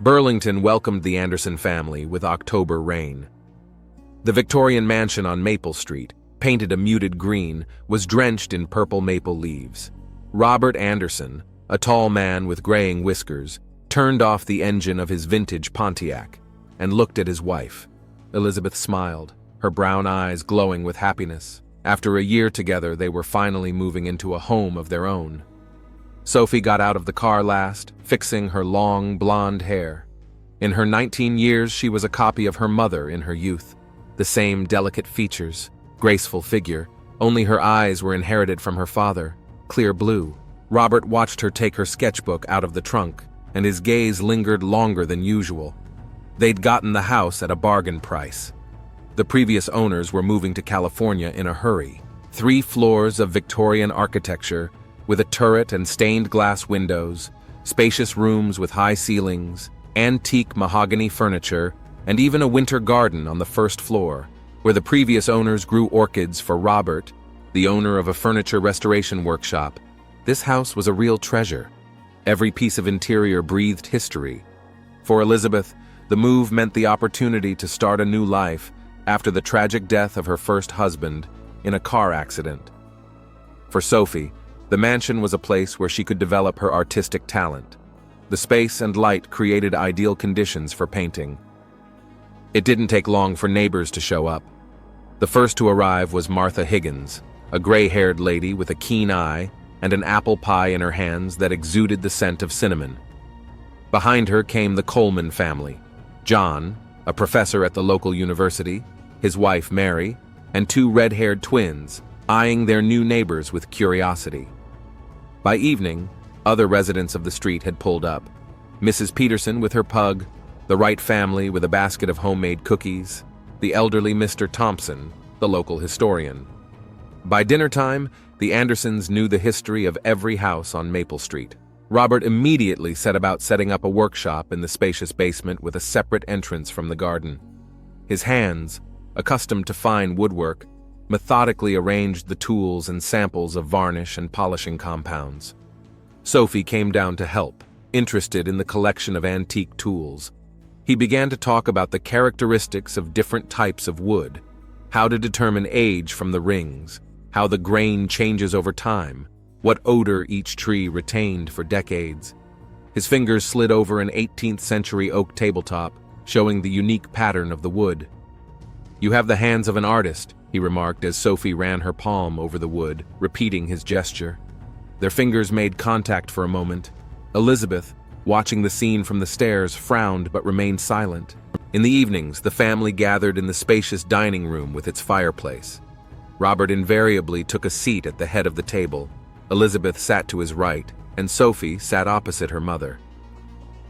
Burlington welcomed the Anderson family with October rain. The Victorian mansion on Maple Street, painted a muted green, was drenched in purple maple leaves. Robert Anderson, a tall man with graying whiskers, turned off the engine of his vintage Pontiac and looked at his wife. Elizabeth smiled, her brown eyes glowing with happiness. After a year together, they were finally moving into a home of their own. Sophie got out of the car last, fixing her long, blonde hair. In her 19 years, she was a copy of her mother in her youth. The same delicate features, graceful figure, only her eyes were inherited from her father, clear blue. Robert watched her take her sketchbook out of the trunk, and his gaze lingered longer than usual. They'd gotten the house at a bargain price. The previous owners were moving to California in a hurry. 3 floors of Victorian architecture, with a turret and stained glass windows, spacious rooms with high ceilings, antique mahogany furniture, and even a winter garden on the first floor, where the previous owners grew orchids for Robert, the owner of a furniture restoration workshop. This house was a real treasure. Every piece of interior breathed history. For Elizabeth, the move meant the opportunity to start a new life after the tragic death of her first husband in a car accident. For Sophie, the mansion was a place where she could develop her artistic talent. The space and light created ideal conditions for painting. It didn't take long for neighbors to show up. The first to arrive was Martha Higgins, a gray-haired lady with a keen eye and an apple pie in her hands that exuded the scent of cinnamon. Behind her came the Coleman family, John, a professor at the local university, his wife Mary, and 2 red-haired twins, eyeing their new neighbors with curiosity. By evening, other residents of the street had pulled up. Mrs. Peterson with her pug, the Wright family with a basket of homemade cookies, the elderly Mr. Thompson, the local historian. By dinner time, the Andersons knew the history of every house on Maple Street. Robert immediately set about setting up a workshop in the spacious basement with a separate entrance from the garden. His hands, accustomed to fine woodwork, methodically arranged the tools and samples of varnish and polishing compounds. Sophie came down to help, interested in the collection of antique tools. He began to talk about the characteristics of different types of wood, how to determine age from the rings, how the grain changes over time, what odor each tree retained for decades. His fingers slid over an 18th century oak tabletop, showing the unique pattern of the wood. "You have the hands of an artist," he remarked as Sophie ran her palm over the wood, repeating his gesture. Their fingers made contact for a moment. Elizabeth, watching the scene from the stairs, frowned but remained silent. In the evenings, the family gathered in the spacious dining room with its fireplace. Robert invariably took a seat at the head of the table. Elizabeth sat to his right, and Sophie sat opposite her mother.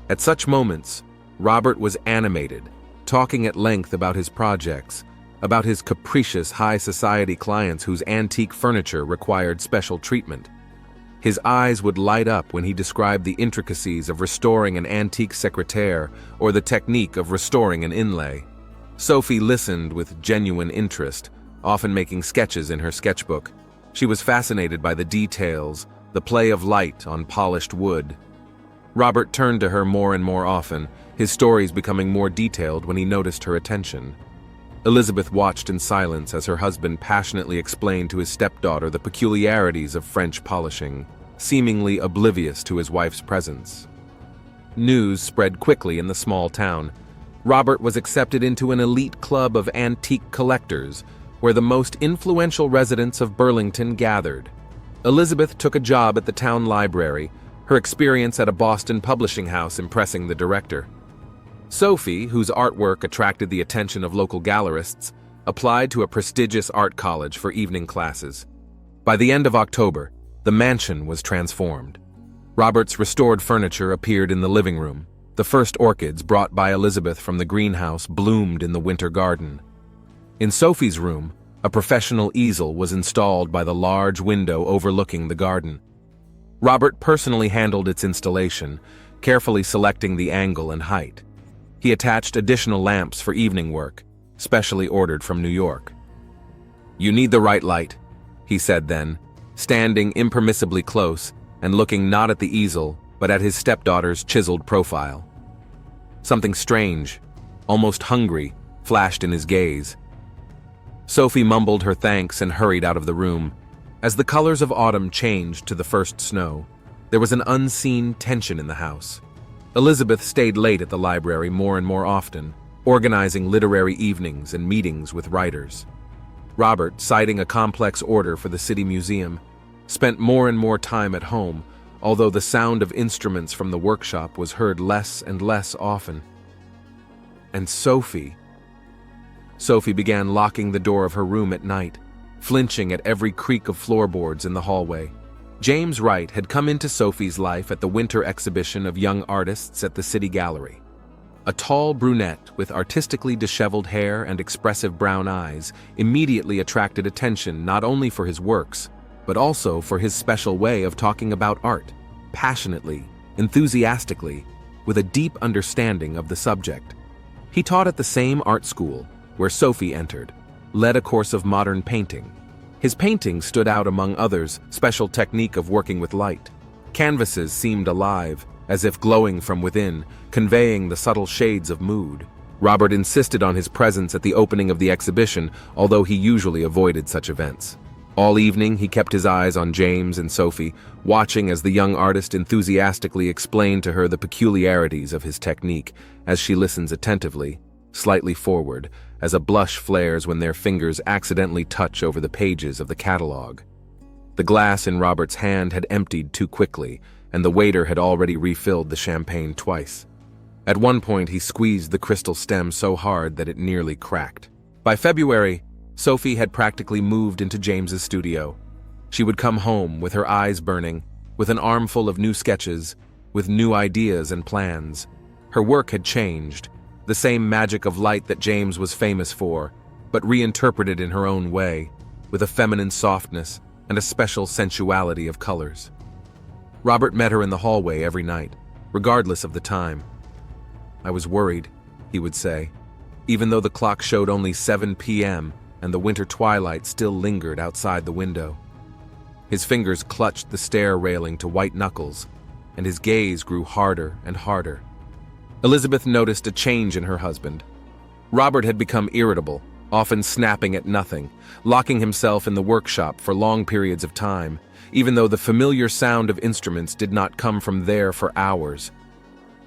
At such moments, Robert was animated, talking at length about his projects, about his capricious high society clients whose antique furniture required special treatment. His eyes would light up when he described the intricacies of restoring an antique secretaire or the technique of restoring an inlay. Sophie listened with genuine interest, often making sketches in her sketchbook. She was fascinated by the details, the play of light on polished wood. Robert turned to her more and more often, his stories becoming more detailed when he noticed her attention. Elizabeth watched in silence as her husband passionately explained to his stepdaughter the peculiarities of French polishing, seemingly oblivious to his wife's presence. News spread quickly in the small town. Robert was accepted into an elite club of antique collectors, where the most influential residents of Burlington gathered. Elizabeth took a job at the town library, her experience at a Boston publishing house impressing the director. Sophie, whose artwork attracted the attention of local gallerists, applied to a prestigious art college for evening classes. By the end of October, the mansion was transformed. Robert's restored furniture appeared in the living room. The first orchids brought by Elizabeth from the greenhouse bloomed in the winter garden. In Sophie's room, a professional easel was installed by the large window overlooking the garden. Robert personally handled its installation, carefully selecting the angle and height. He attached additional lamps for evening work, specially ordered from New York. "You need the right light," he said then, standing impermissibly close and looking not at the easel, but at his stepdaughter's chiseled profile. Something strange, almost hungry, flashed in his gaze. Sophie mumbled her thanks and hurried out of the room. As the colors of autumn changed to the first snow, there was an unseen tension in the house. Elizabeth stayed late at the library more and more often, organizing literary evenings and meetings with writers. Robert, citing a complex order for the city museum, spent more and more time at home, although the sound of instruments from the workshop was heard less and less often. And Sophie began locking the door of her room at night, flinching at every creak of floorboards in the hallway. James Wright had come into Sophie's life at the winter exhibition of young artists at the City Gallery. A tall brunette with artistically disheveled hair and expressive brown eyes immediately attracted attention not only for his works, but also for his special way of talking about art, passionately, enthusiastically, with a deep understanding of the subject. He taught at the same art school where Sophie entered, led a course of modern painting. His paintings stood out among others' special technique of working with light. Canvases seemed alive, as if glowing from within, conveying the subtle shades of mood. Robert insisted on his presence at the opening of the exhibition, although he usually avoided such events. All evening, he kept his eyes on James and Sophie, watching as the young artist enthusiastically explained to her the peculiarities of his technique, as she listens attentively, slightly forward, as a blush flares when their fingers accidentally touch over the pages of the catalog. The glass in Robert's hand had emptied too quickly, and the waiter had already refilled the champagne twice. At one point, he squeezed the crystal stem so hard that it nearly cracked. By February, Sophie had practically moved into James's studio. She would come home with her eyes burning, with an armful of new sketches, with new ideas and plans. Her work had changed, the same magic of light that James was famous for, but reinterpreted in her own way, with a feminine softness and a special sensuality of colors. Robert met her in the hallway every night, regardless of the time. "I was worried," he would say, even though the clock showed only 7 p.m. and the winter twilight still lingered outside the window. His fingers clutched the stair railing to white knuckles, and his gaze grew harder and harder. Elizabeth noticed a change in her husband. Robert had become irritable, often snapping at nothing, locking himself in the workshop for long periods of time, even though the familiar sound of instruments did not come from there for hours.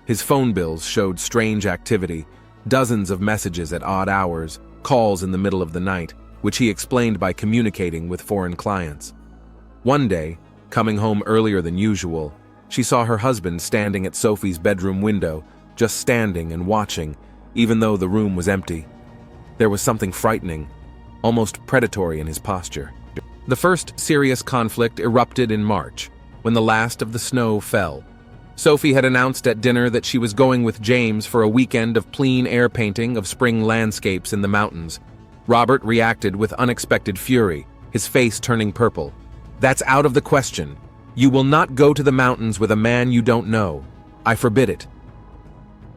His phone bills showed strange activity, dozens of messages at odd hours, calls in the middle of the night, which he explained by communicating with foreign clients. One day, coming home earlier than usual, she saw her husband standing at Sophie's bedroom window, just standing and watching, even though the room was empty. There was something frightening, almost predatory in his posture. The first serious conflict erupted in March, when the last of the snow fell. Sophie had announced at dinner that she was going with James for a weekend of plein air painting of spring landscapes in the mountains. Robert reacted with unexpected fury, his face turning purple. "That's out of the question. You will not go to the mountains with a man you don't know. I forbid it."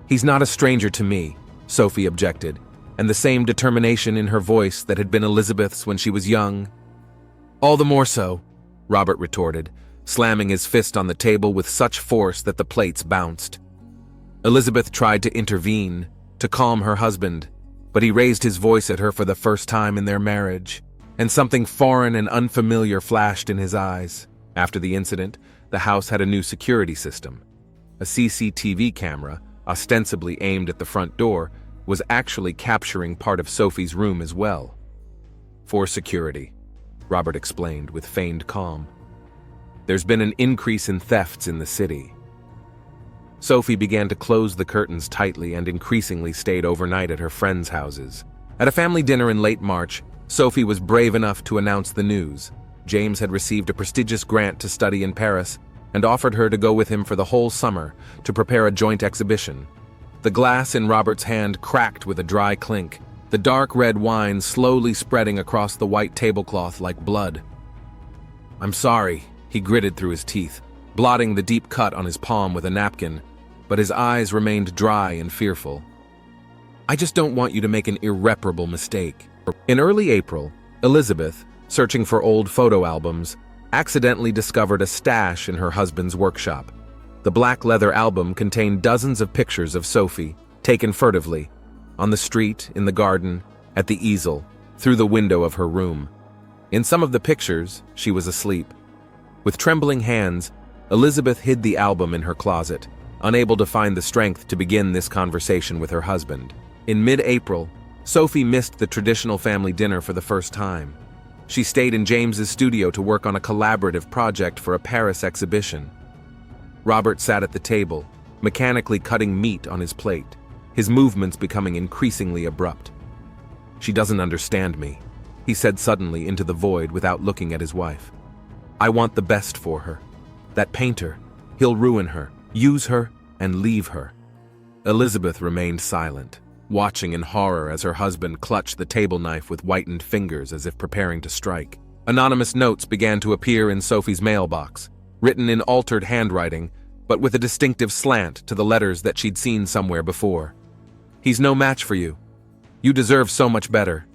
"He's not a stranger to me," Sophie objected, and the same determination in her voice that had been Elizabeth's when she was young. "All the more so," Robert retorted, slamming his fist on the table with such force that the plates bounced. Elizabeth tried to intervene, to calm her husband, but he raised his voice at her for the first time in their marriage, and something foreign and unfamiliar flashed in his eyes. After the incident, the house had a new security system. A CCTV camera, ostensibly aimed at the front door, was actually capturing part of Sophie's room as well. "For security," Robert explained with feigned calm. "There's been an increase in thefts in the city." Sophie began to close the curtains tightly and increasingly stayed overnight at her friends' houses. At a family dinner in late March, Sophie was brave enough to announce the news. James had received a prestigious grant to study in Paris and offered her to go with him for the whole summer to prepare a joint exhibition. The glass in Robert's hand cracked with a dry clink, the dark red wine slowly spreading across the white tablecloth like blood. "I'm sorry," he gritted through his teeth, blotting the deep cut on his palm with a napkin, but his eyes remained dry and fearful. "I just don't want you to make an irreparable mistake." In early April, Elizabeth, searching for old photo albums, accidentally discovered a stash in her husband's workshop. The black leather album contained dozens of pictures of Sophie, taken furtively, on the street, in the garden, at the easel, through the window of her room. In some of the pictures, she was asleep. With trembling hands, Elizabeth hid the album in her closet, unable to find the strength to begin this conversation with her husband. In mid-April, Sophie missed the traditional family dinner for the first time. She stayed in James's studio to work on a collaborative project for a Paris exhibition. Robert sat at the table, mechanically cutting meat on his plate, his movements becoming increasingly abrupt. "She doesn't understand me," he said suddenly into the void without looking at his wife. "I want the best for her. That painter, he'll ruin her, use her, and leave her." Elizabeth remained silent, watching in horror as her husband clutched the table knife with whitened fingers as if preparing to strike. Anonymous notes began to appear in Sophie's mailbox, written in altered handwriting, but with a distinctive slant to the letters that she'd seen somewhere before. "He's no match for you. You deserve so much better.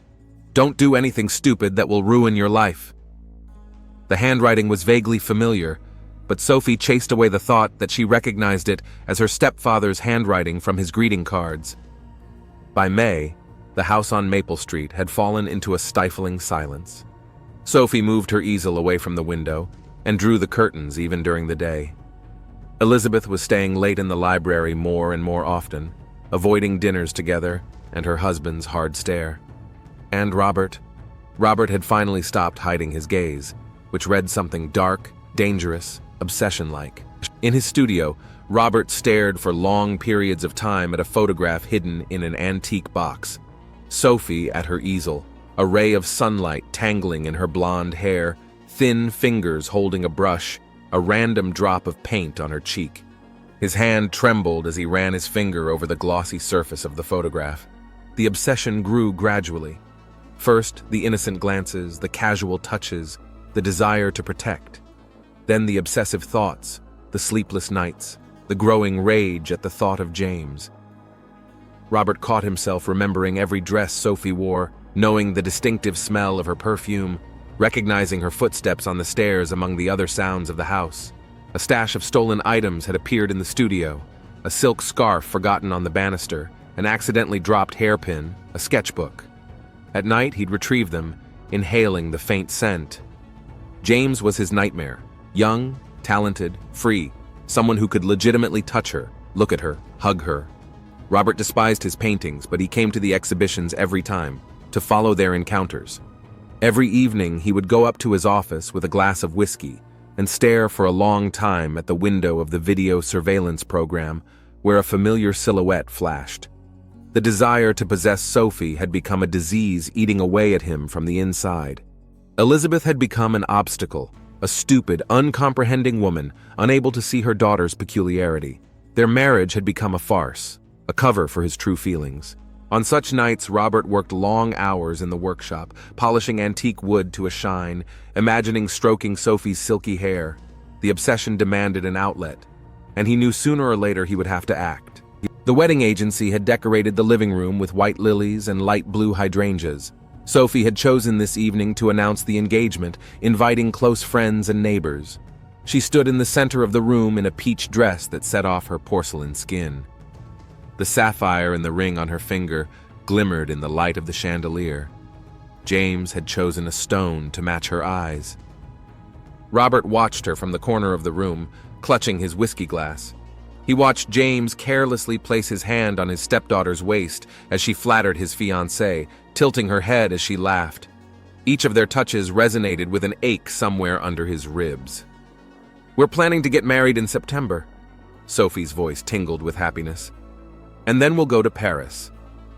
Don't do anything stupid that will ruin your life." The handwriting was vaguely familiar, but Sophie chased away the thought that she recognized it as her stepfather's handwriting from his greeting cards. By May, the house on Maple Street had fallen into a stifling silence. Sophie moved her easel away from the window and drew the curtains even during the day. Elizabeth was staying late in the library more and more often, avoiding dinners together and her husband's hard stare. And Robert had finally stopped hiding his gaze, which read something dark, dangerous, obsession-like. In his studio, Robert stared for long periods of time at a photograph hidden in an antique box. Sophie at her easel, a ray of sunlight tangling in her blonde hair, thin fingers holding a brush, a random drop of paint on her cheek. His hand trembled as he ran his finger over the glossy surface of the photograph. The obsession grew gradually. First, the innocent glances, the casual touches, the desire to protect. Then the obsessive thoughts, the sleepless nights, the growing rage at the thought of James. Robert caught himself remembering every dress Sophie wore, knowing the distinctive smell of her perfume, recognizing her footsteps on the stairs among the other sounds of the house. A stash of stolen items had appeared in the studio, a silk scarf forgotten on the banister, an accidentally dropped hairpin, a sketchbook. At night, he'd retrieve them, inhaling the faint scent. James was his nightmare. Young, talented, free, someone who could legitimately touch her, look at her, hug her. Robert despised his paintings, but he came to the exhibitions every time, to follow their encounters. Every evening, he would go up to his office with a glass of whiskey and stare for a long time at the window of the video surveillance program where a familiar silhouette flashed. The desire to possess Sophie had become a disease eating away at him from the inside. Elizabeth had become an obstacle, a stupid, uncomprehending woman, unable to see her daughter's peculiarity. Their marriage had become a farce, a cover for his true feelings. On such nights, Robert worked long hours in the workshop, polishing antique wood to a shine, imagining stroking Sophie's silky hair. The obsession demanded an outlet, and he knew sooner or later he would have to act. The wedding agency had decorated the living room with white lilies and light blue hydrangeas. Sophie had chosen this evening to announce the engagement, inviting close friends and neighbors. She stood in the center of the room in a peach dress that set off her porcelain skin. The sapphire in the ring on her finger glimmered in the light of the chandelier. James had chosen a stone to match her eyes. Robert watched her from the corner of the room, clutching his whiskey glass. He watched James carelessly place his hand on his stepdaughter's waist as she flattered his fiancée, tilting her head as she laughed. Each of their touches resonated with an ache somewhere under his ribs. "We're planning to get married in September." Sophie's voice tingled with happiness. "And then we'll go to Paris.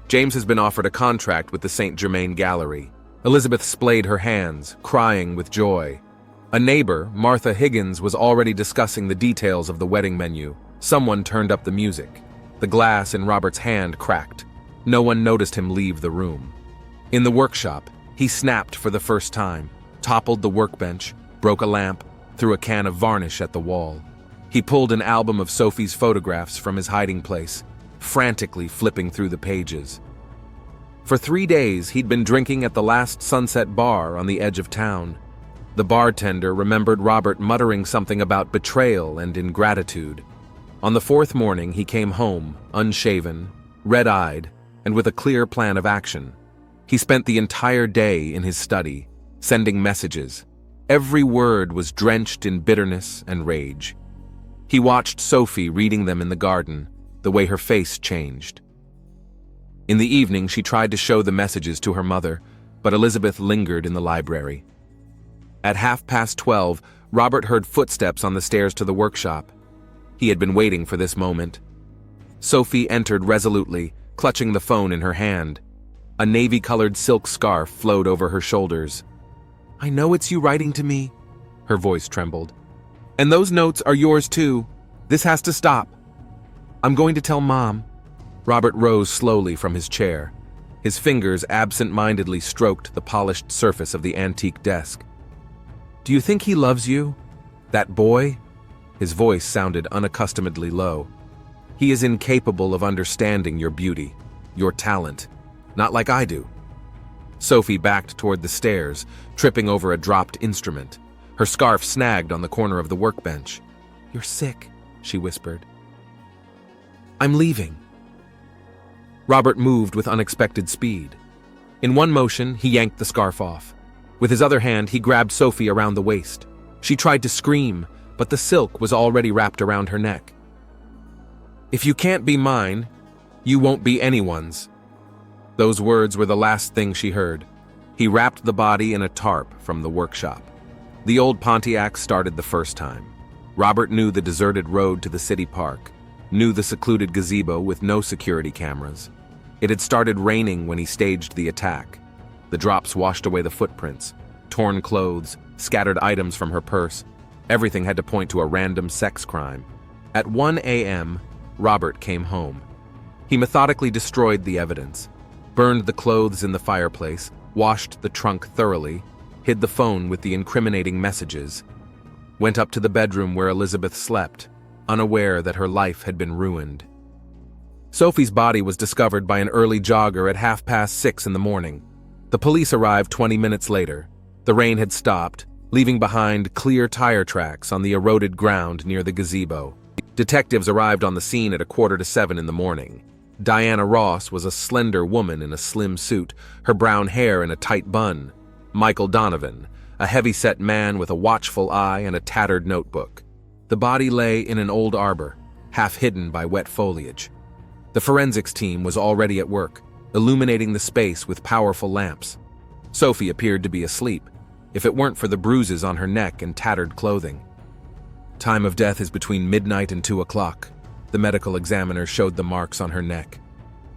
James has been offered a contract with the Saint Germain Gallery." Elizabeth splayed her hands, crying with joy. A neighbor, Martha Higgins, was already discussing the details of the wedding menu. Someone turned up the music. The glass in Robert's hand cracked. No one noticed him leave the room. In the workshop, he snapped for the first time, toppled the workbench, broke a lamp, threw a can of varnish at the wall. He pulled an album of Sophie's photographs from his hiding place, frantically flipping through the pages. For 3 days, he'd been drinking at the last Sunset Bar on the edge of town. The bartender remembered Robert muttering something about betrayal and ingratitude. On the 4th morning, he came home, unshaven, red-eyed, and with a clear plan of action. He spent the entire day in his study, sending messages. Every word was drenched in bitterness and rage. He watched Sophie reading them in the garden, the way her face changed. In the evening, she tried to show the messages to her mother, but Elizabeth lingered in the library. At 12:30, Robert heard footsteps on the stairs to the workshop. He had been waiting for this moment. Sophie entered resolutely, clutching the phone in her hand. A navy-colored silk scarf flowed over her shoulders. "I know it's you writing to me," her voice trembled. "And those notes are yours too. This has to stop. I'm going to tell Mom." Robert rose slowly from his chair. His fingers absent-mindedly stroked the polished surface of the antique desk. "Do you think he loves you? That boy?" His voice sounded unaccustomedly low. "He is incapable of understanding your beauty, your talent, not like I do." Sophie backed toward the stairs, tripping over a dropped instrument. Her scarf snagged on the corner of the workbench. "You're sick," she whispered. "I'm leaving." Robert moved with unexpected speed. In one motion, he yanked the scarf off. With his other hand, he grabbed Sophie around the waist. She tried to scream, but the silk was already wrapped around her neck. "If you can't be mine, you won't be anyone's." Those words were the last thing she heard. He wrapped the body in a tarp from the workshop. The old Pontiac started the first time. Robert knew the deserted road to the city park, knew the secluded gazebo with no security cameras. It had started raining when he staged the attack. The drops washed away the footprints, torn clothes, scattered items from her purse. Everything had to point to a random sex crime. At 1 a.m., Robert came home. He methodically destroyed the evidence, burned the clothes in the fireplace, washed the trunk thoroughly, hid the phone with the incriminating messages, went up to the bedroom where Elizabeth slept, unaware that her life had been ruined. Sophie's body was discovered by an early jogger at 6:30 in the morning. The police arrived 20 minutes later. The rain had stopped, leaving behind clear tire tracks on the eroded ground near the gazebo. Detectives arrived on the scene at 6:45 in the morning. Diana Ross was a slender woman in a slim suit, her brown hair in a tight bun. Michael Donovan, a heavy-set man with a watchful eye and a tattered notebook. The body lay in an old arbor, half hidden by wet foliage. The forensics team was already at work, illuminating the space with powerful lamps. Sophie appeared to be asleep, if it weren't for the bruises on her neck and tattered clothing. Time of death is between midnight and 2 o'clock. The medical examiner showed the marks on her neck.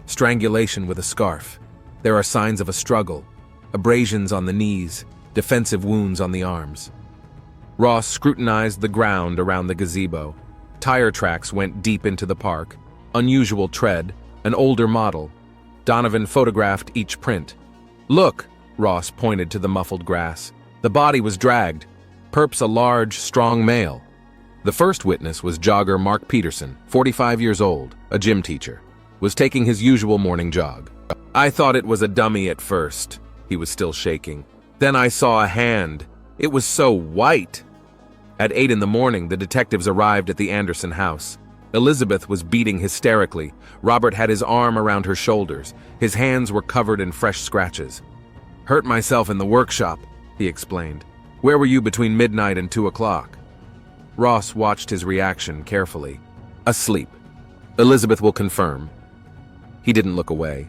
Strangulation with a scarf. There are signs of a struggle, abrasions on the knees, defensive wounds on the arms. Ross scrutinized the ground around the gazebo. Tire tracks went deep into the park. Unusual tread, an older model. Donovan photographed each print. "Look," Ross pointed to the muffled grass. "The body was dragged. Perps a large, strong male." The first witness was jogger Mark Peterson, 45 years old, a gym teacher, was taking his usual morning jog. "I thought it was a dummy at first." He was still shaking. "Then I saw a hand. It was so white." At 8 in the morning, the detectives arrived at the Anderson house. Elizabeth was beating hysterically. Robert had his arm around her shoulders. His hands were covered in fresh scratches. "Hurt myself in the workshop," he explained. "Where were you between midnight and 2 o'clock?" Ross watched his reaction carefully. "Asleep. Elizabeth will confirm." He didn't look away.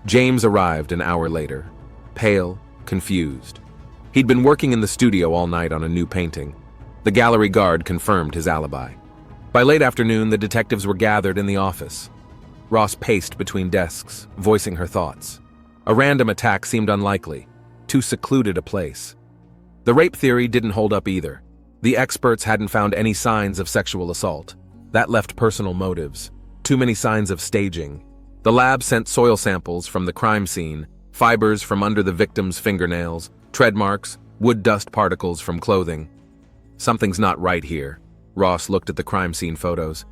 James arrived an hour later, pale, confused. He'd been working in the studio all night on a new painting. The gallery guard confirmed his alibi. By late afternoon, the detectives were gathered in the office. Ross paced between desks, voicing her thoughts. A random attack seemed unlikely, too secluded a place. The rape theory didn't hold up either. The experts hadn't found any signs of sexual assault. That left personal motives. Too many signs of staging. The lab sent soil samples from the crime scene, fibers from under the victim's fingernails, tread marks, wood dust particles from clothing. Something's not right here. Ross looked at the crime scene photos.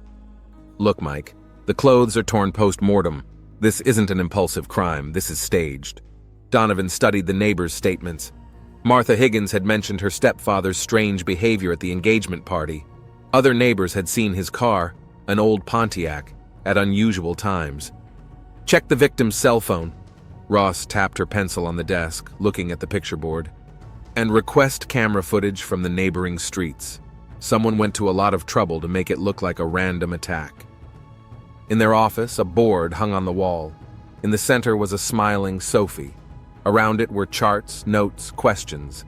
"Look, Mike, the clothes are torn post-mortem. This isn't an impulsive crime, this is staged." Donovan studied the neighbors' statements. Martha Higgins had mentioned her stepfather's strange behavior at the engagement party. Other neighbors had seen his car, an old Pontiac, at unusual times. Check the victim's cell phone. Ross tapped her pencil on the desk, looking at the picture board. And request camera footage from the neighboring streets. Someone went to a lot of trouble to make it look like a random attack. In their office, a board hung on the wall. In the center was a smiling Sophie. Around it were charts, notes, questions.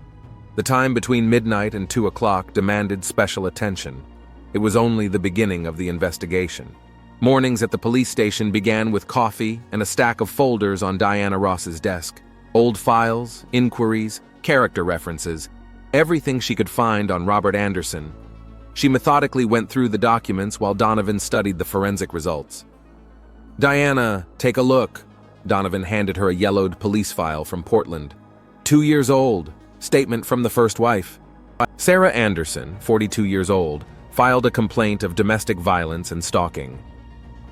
The time between midnight and 2 o'clock demanded special attention. It was only the beginning of the investigation. Mornings at the police station began with coffee and a stack of folders on Diana Ross's desk. Old files, inquiries, character references, everything she could find on Robert Anderson. She methodically went through the documents while Donovan studied the forensic results. "Diana, take a look." Donovan handed her a yellowed police file from Portland. 2 years old. Statement from the first wife. Sarah Anderson, 42 years old, filed a complaint of domestic violence and stalking.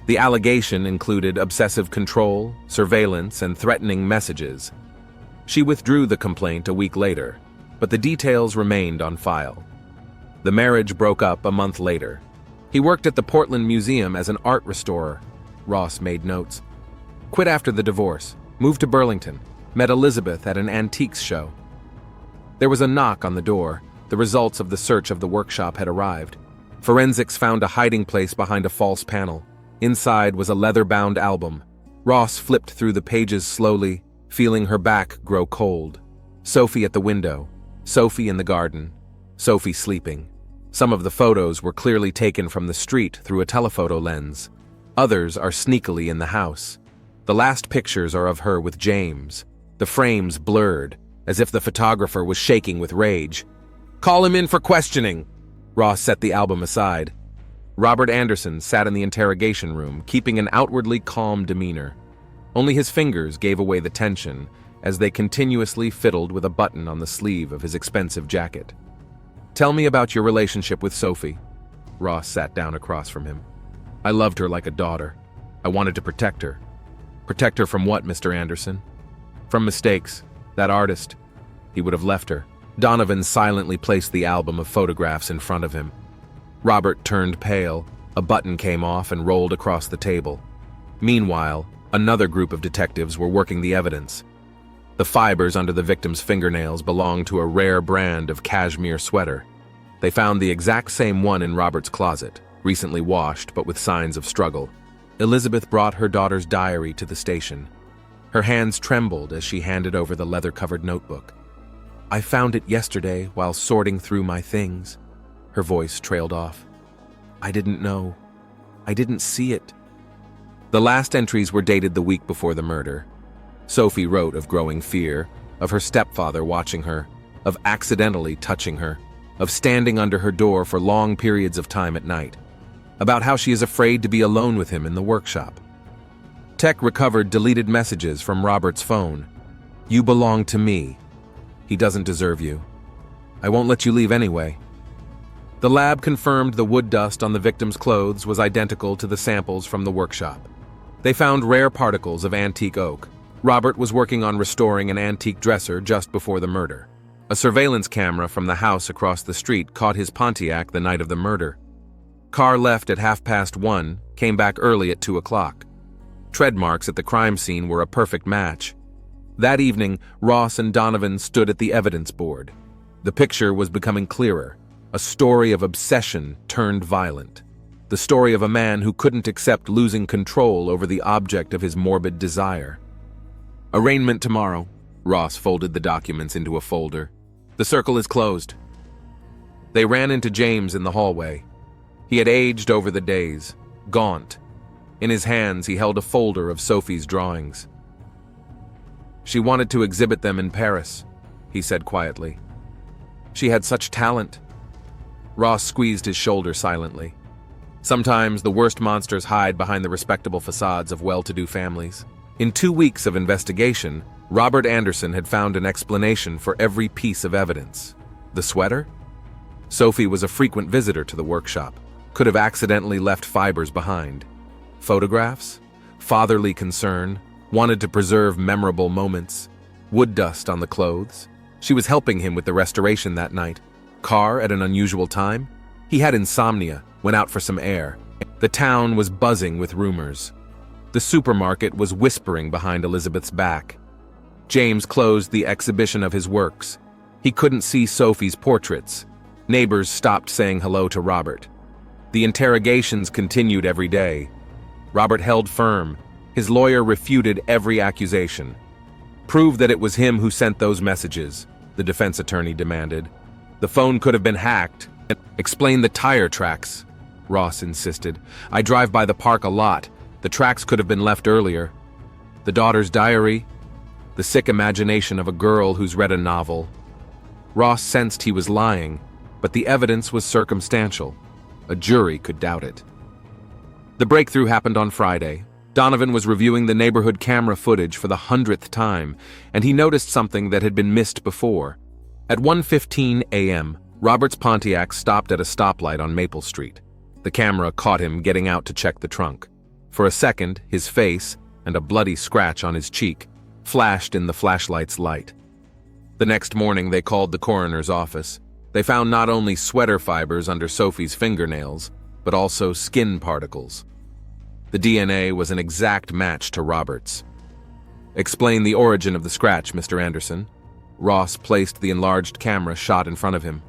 The allegation included obsessive control, surveillance, and threatening messages. She withdrew the complaint a week later, but the details remained on file. The marriage broke up a month later. He worked at the Portland Museum as an art restorer. Ross made notes. Quit after the divorce, moved to Burlington, met Elizabeth at an antiques show. There was a knock on the door. The results of the search of the workshop had arrived. Forensics found a hiding place behind a false panel. Inside was a leather-bound album. Ross flipped through the pages slowly, feeling her back grow cold. Sophie at the window. Sophie in the garden. Sophie sleeping. Some of the photos were clearly taken from the street through a telephoto lens. Others are sneakily in the house. The last pictures are of her with James, the frames blurred, as if the photographer was shaking with rage. "Call him in for questioning!" Ross set the album aside. Robert Anderson sat in the interrogation room, keeping an outwardly calm demeanor. Only his fingers gave away the tension as they continuously fiddled with a button on the sleeve of his expensive jacket. "Tell me about your relationship with Sophie." Ross sat down across from him. "I loved her like a daughter. I wanted to protect her." "Protect her from what, Mr. Anderson?" "From mistakes. That artist. He would have left her." Donovan silently placed the album of photographs in front of him. Robert turned pale. A button came off and rolled across the table. Meanwhile, another group of detectives were working the evidence. The fibers under the victim's fingernails belonged to a rare brand of cashmere sweater. They found the exact same one in Robert's closet, recently washed but with signs of struggle. Elizabeth brought her daughter's diary to the station. Her hands trembled as she handed over the leather-covered notebook. "I found it yesterday while sorting through my things." Her voice trailed off. "I didn't know. I didn't see it." The last entries were dated the week before the murder. Sophie wrote of growing fear, of her stepfather watching her, of accidentally touching her, of standing under her door for long periods of time at night, about how she is afraid to be alone with him in the workshop. Tech recovered deleted messages from Robert's phone. "You belong to me. He doesn't deserve you. I won't let you leave anyway." The lab confirmed the wood dust on the victim's clothes was identical to the samples from the workshop. They found rare particles of antique oak. Robert was working on restoring an antique dresser just before the murder. A surveillance camera from the house across the street caught his Pontiac the night of the murder. Car left at 1:30, came back early at 2 o'clock. Tread marks at the crime scene were a perfect match. That evening, Ross and Donovan stood at the evidence board. The picture was becoming clearer. A story of obsession turned violent. The story of a man who couldn't accept losing control over the object of his morbid desire. "Arraignment tomorrow." Ross folded the documents into a folder. "The circle is closed." They ran into James in the hallway. He had aged over the days, gaunt. In his hands, he held a folder of Sophie's drawings. "She wanted to exhibit them in Paris," he said quietly. "She had such talent." Ross squeezed his shoulder silently. Sometimes the worst monsters hide behind the respectable facades of well-to-do families. In 2 weeks of investigation, Robert Anderson had found an explanation for every piece of evidence. The sweater? Sophie was a frequent visitor to the workshop, could have accidentally left fibers behind. Photographs? Fatherly concern, wanted to preserve memorable moments. Wood dust on the clothes? She was helping him with the restoration that night. Car at an unusual time? He had insomnia, went out for some air. The town was buzzing with rumors. The supermarket was whispering behind Elizabeth's back. James closed the exhibition of his works. He couldn't see Sophie's portraits. Neighbors stopped saying hello to Robert. The interrogations continued every day. Robert held firm. His lawyer refuted every accusation. "Prove that it was him who sent those messages," the defense attorney demanded. "The phone could have been hacked." "Explain the tire tracks," Ross insisted. "I drive by the park a lot. The tracks could have been left earlier." The daughter's diary? The sick imagination of a girl who's read a novel. Ross sensed he was lying, but the evidence was circumstantial. A jury could doubt it. The breakthrough happened on Friday. Donovan was reviewing the neighborhood camera footage for the 100th time, and he noticed something that had been missed before. At 1:15 a.m., Robert's Pontiac stopped at a stoplight on Maple Street. The camera caught him getting out to check the trunk. For a second, his face, and a bloody scratch on his cheek, flashed in the flashlight's light. The next morning, they called the coroner's office. They found not only sweater fibers under Sophie's fingernails, but also skin particles. The DNA was an exact match to Robert's. "Explain the origin of the scratch, Mr. Anderson." Ross placed the enlarged camera shot in front of him.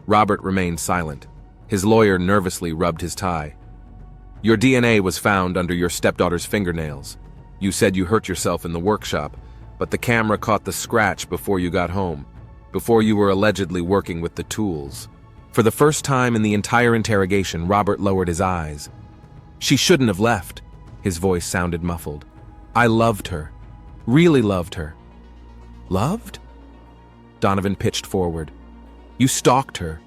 Robert remained silent. His lawyer nervously rubbed his tie. "Your DNA was found under your stepdaughter's fingernails. You said you hurt yourself in the workshop, but the camera caught the scratch before you got home, before you were allegedly working with the tools." For the first time in the entire interrogation, Robert lowered his eyes. "She shouldn't have left." His voice sounded muffled. "I loved her. Really loved her." "Loved?" Donovan pitched forward. "You stalked her,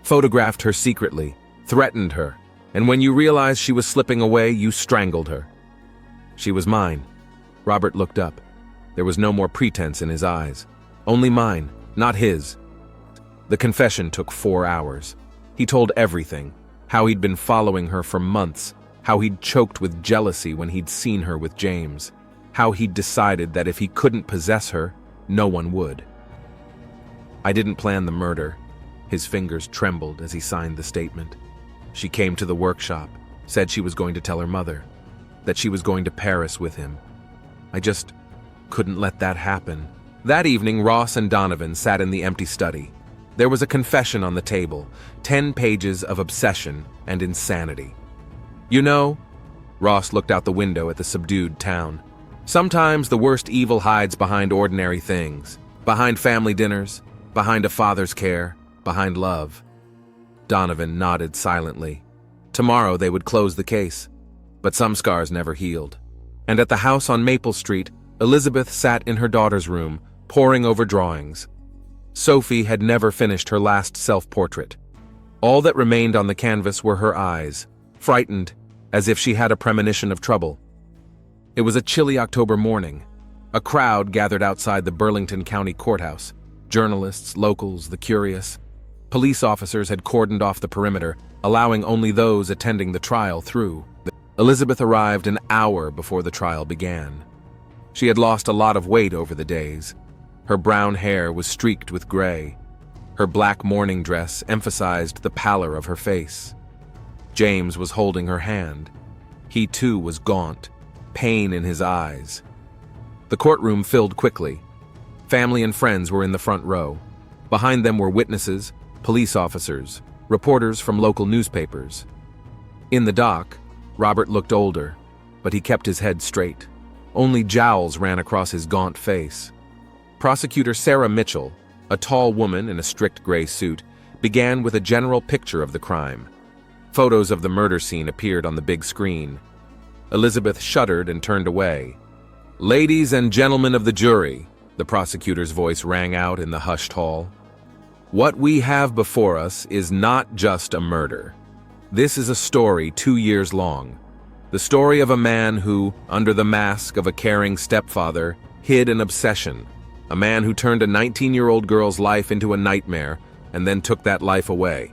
photographed her secretly, threatened her, and when you realized she was slipping away, you strangled her." "She was mine." Robert looked up. There was no more pretense in his eyes. "Only mine, not his." The confession took 4 hours. He told everything, how he'd been following her for months, how he'd choked with jealousy when he'd seen her with James, how he'd decided that if he couldn't possess her, no one would. "I didn't plan the murder." His fingers trembled as he signed the statement. "She came to the workshop, said she was going to tell her mother, that she was going to Paris with him. I just couldn't let that happen." That evening, Ross and Donovan sat in the empty study. There was a confession on the table, 10 pages of obsession and insanity. "You know," Ross looked out the window at the subdued town, "sometimes the worst evil hides behind ordinary things, behind family dinners, behind a father's care, behind love." Donovan nodded silently. Tomorrow they would close the case, but some scars never healed. And at the house on Maple Street, Elizabeth sat in her daughter's room, poring over drawings. Sophie had never finished her last self-portrait. All that remained on the canvas were her eyes, frightened, as if she had a premonition of trouble. It was a chilly October morning. A crowd gathered outside the Burlington County Courthouse. Journalists, locals, the curious. Police officers had cordoned off the perimeter, allowing only those attending the trial through. Elizabeth arrived an hour before the trial began. She had lost a lot of weight over the days. Her brown hair was streaked with gray. Her black mourning dress emphasized the pallor of her face. James was holding her hand. He too was gaunt, pain in his eyes. The courtroom filled quickly. Family and friends were in the front row. Behind them were witnesses, police officers, reporters from local newspapers. In the dock, Robert looked older, but he kept his head straight. Only jowls ran across his gaunt face. Prosecutor Sarah Mitchell, a tall woman in a strict gray suit, began with a general picture of the crime. Photos of the murder scene appeared on the big screen. Elizabeth shuddered and turned away. "Ladies and gentlemen of the jury," the prosecutor's voice rang out in the hushed hall. "What we have before us is not just a murder. This is a story 2 years long. The story of a man who, under the mask of a caring stepfather, hid an obsession. A man who turned a 19-year-old girl's life into a nightmare and then took that life away."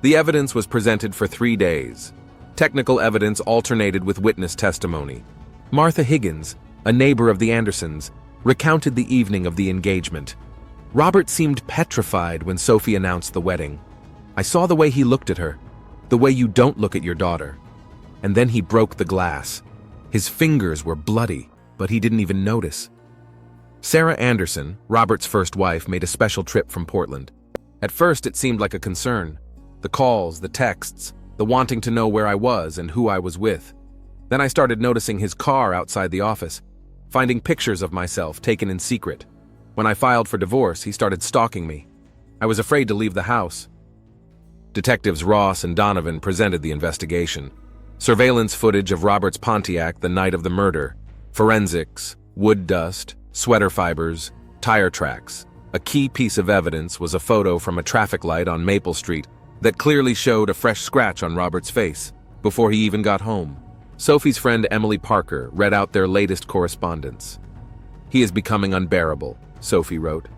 The evidence was presented for 3 days. Technical evidence alternated with witness testimony. Martha Higgins, a neighbor of the Andersons, recounted the evening of the engagement. "Robert seemed petrified when Sophie announced the wedding. I saw the way he looked at her, the way you don't look at your daughter. And then he broke the glass. His fingers were bloody, but he didn't even notice. Sarah Anderson, Robert's first wife, made a special trip from Portland. At first, it seemed like a concern. The calls, the texts, the wanting to know where I was and who I was with. Then I started noticing his car outside the office, finding pictures of myself taken in secret. When I filed for divorce, he started stalking me. I was afraid to leave the house. Detectives Ross and Donovan presented the investigation. Surveillance footage of Robert's Pontiac the night of the murder, forensics, wood dust, sweater fibers, tire tracks. A key piece of evidence was a photo from a traffic light on Maple Street that clearly showed a fresh scratch on Robert's face before he even got home. Sophie's friend Emily Parker read out their latest correspondence. "He is becoming unbearable," Sophie wrote.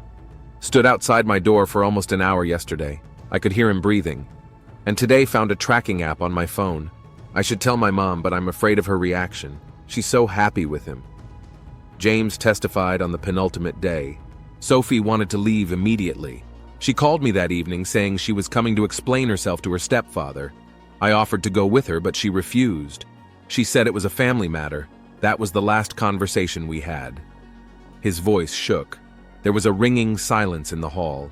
"Stood outside my door for almost an hour yesterday. I could hear him breathing. And today found a tracking app on my phone. I should tell my mom, but I'm afraid of her reaction. She's so happy with him." James testified on the penultimate day. Sophie wanted to leave immediately. She called me that evening saying she was coming to explain herself to her stepfather. I offered to go with her, but she refused. She said it was a family matter. That was the last conversation we had. His voice shook. There was a ringing silence in the hall.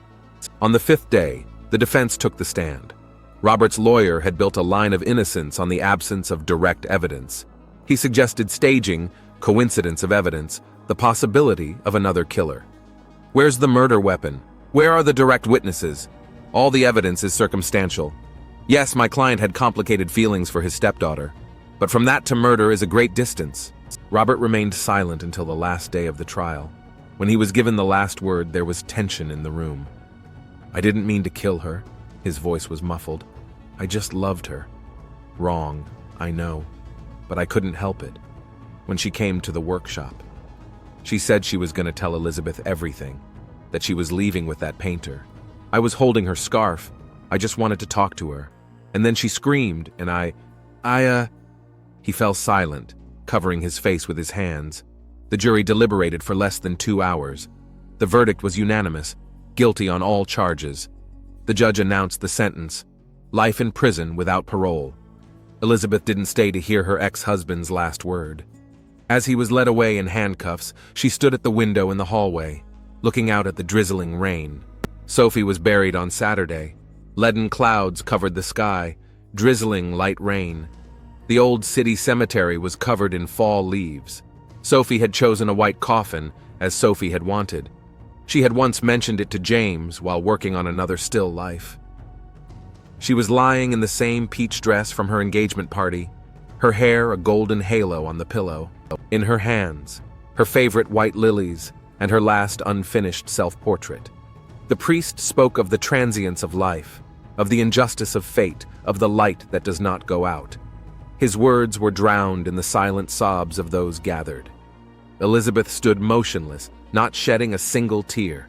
On the fifth day, the defense took the stand. Robert's lawyer had built a line of innocence on the absence of direct evidence. He suggested staging, coincidence of evidence, the possibility of another killer. "Where's the murder weapon? Where are the direct witnesses? All the evidence is circumstantial. Yes, my client had complicated feelings for his stepdaughter, but from that to murder is a great distance." Robert remained silent until the last day of the trial. When he was given the last word, there was tension in the room. "I didn't mean to kill her." His voice was muffled. "I just loved her. Wrong, I know, but I couldn't help it. When she came to the workshop, she said she was going to tell Elizabeth everything, that she was leaving with that painter. I was holding her scarf. I just wanted to talk to her. And then she screamed, and He fell silent, covering his face with his hands. The jury deliberated for less than 2 hours. The verdict was unanimous, guilty on all charges. The judge announced the sentence: life in prison without parole. Elizabeth didn't stay to hear her ex-husband's last word. As he was led away in handcuffs, she stood at the window in the hallway, looking out at the drizzling rain. Sophie was buried on Saturday. Leaden clouds covered the sky, drizzling light rain. The old city cemetery was covered in fall leaves. Sophie had chosen a white coffin, as Sophie had wanted. She had once mentioned it to James while working on another still life. She was lying in the same peach dress from her engagement party, her hair a golden halo on the pillow. In her hands, her favorite white lilies and her last unfinished self-portrait. The priest spoke of the transience of life, of the injustice of fate, of the light that does not go out. His words were drowned in the silent sobs of those gathered. Elizabeth stood motionless, not shedding a single tear.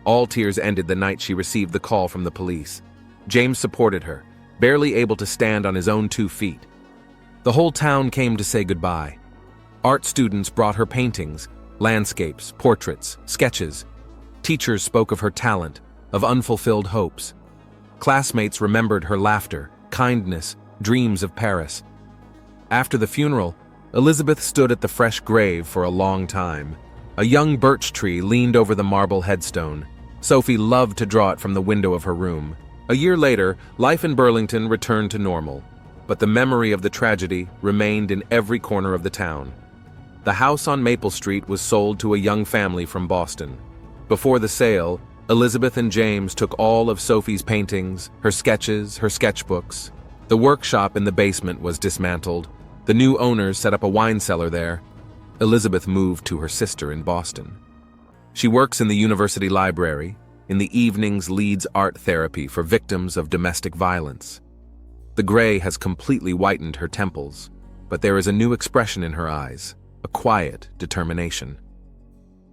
All tears ended the night she received the call from the police. James supported her, barely able to stand on his own 2 feet. The whole town came to say goodbye. Art students brought her paintings, landscapes, portraits, sketches. Teachers spoke of her talent, of unfulfilled hopes. Classmates remembered her laughter, kindness, dreams of Paris. After the funeral, Elizabeth stood at the fresh grave for a long time. A young birch tree leaned over the marble headstone. Sophie loved to draw it from the window of her room. A year later, life in Burlington returned to normal, but the memory of the tragedy remained in every corner of the town. The house on Maple Street was sold to a young family from Boston. Before the sale, Elizabeth and James took all of Sophie's paintings, her sketches, her sketchbooks. The workshop in the basement was dismantled. The new owners set up a wine cellar there. Elizabeth moved to her sister in Boston. She works in the university library. In the evenings leads art therapy for victims of domestic violence. The gray has completely whitened her temples, but there is a new expression in her eyes, a quiet determination.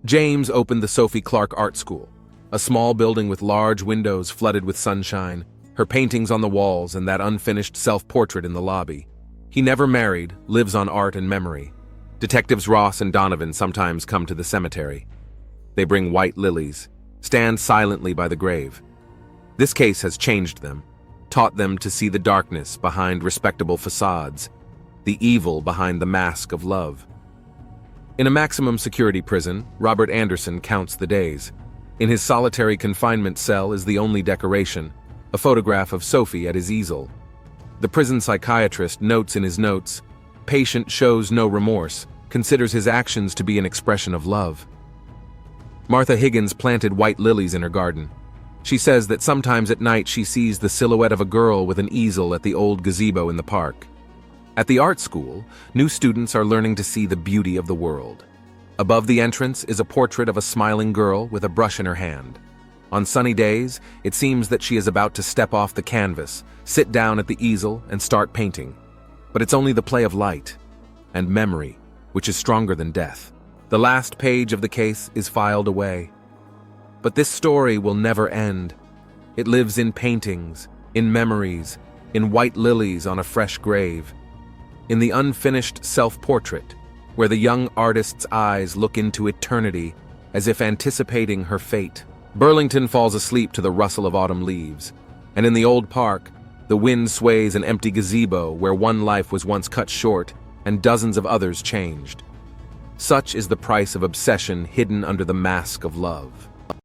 James opened the Sophie Clark Art School, a small building with large windows flooded with sunshine, her paintings on the walls and that unfinished self-portrait in the lobby. He never married, lives on art and memory. Detectives Ross and Donovan sometimes come to the cemetery. They bring white lilies, stand silently by the grave. This case has changed them, taught them to see the darkness behind respectable facades. the evil behind the mask of love. In a maximum security prison, Robert Anderson counts the days. In his solitary confinement cell is the only decoration, a photograph of Sophie at his easel. The prison psychiatrist notes in his notes, "Patient shows no remorse, considers his actions to be an expression of love." Martha Higgins planted white lilies in her garden. She says that sometimes at night she sees the silhouette of a girl with an easel at the old gazebo in the park. At the art school, new students are learning to see the beauty of the world. Above the entrance is a portrait of a smiling girl with a brush in her hand. On sunny days, it seems that she is about to step off the canvas, sit down at the easel, and start painting. But it's only the play of light and memory, which is stronger than death. The last page of the case is filed away. But this story will never end. It lives in paintings, in memories, in white lilies on a fresh grave, in the unfinished self-portrait, where the young artist's eyes look into eternity as if anticipating her fate. Burlington falls asleep to the rustle of autumn leaves, and in the old park, the wind sways an empty gazebo where one life was once cut short and dozens of others changed. Such is the price of obsession hidden under the mask of love.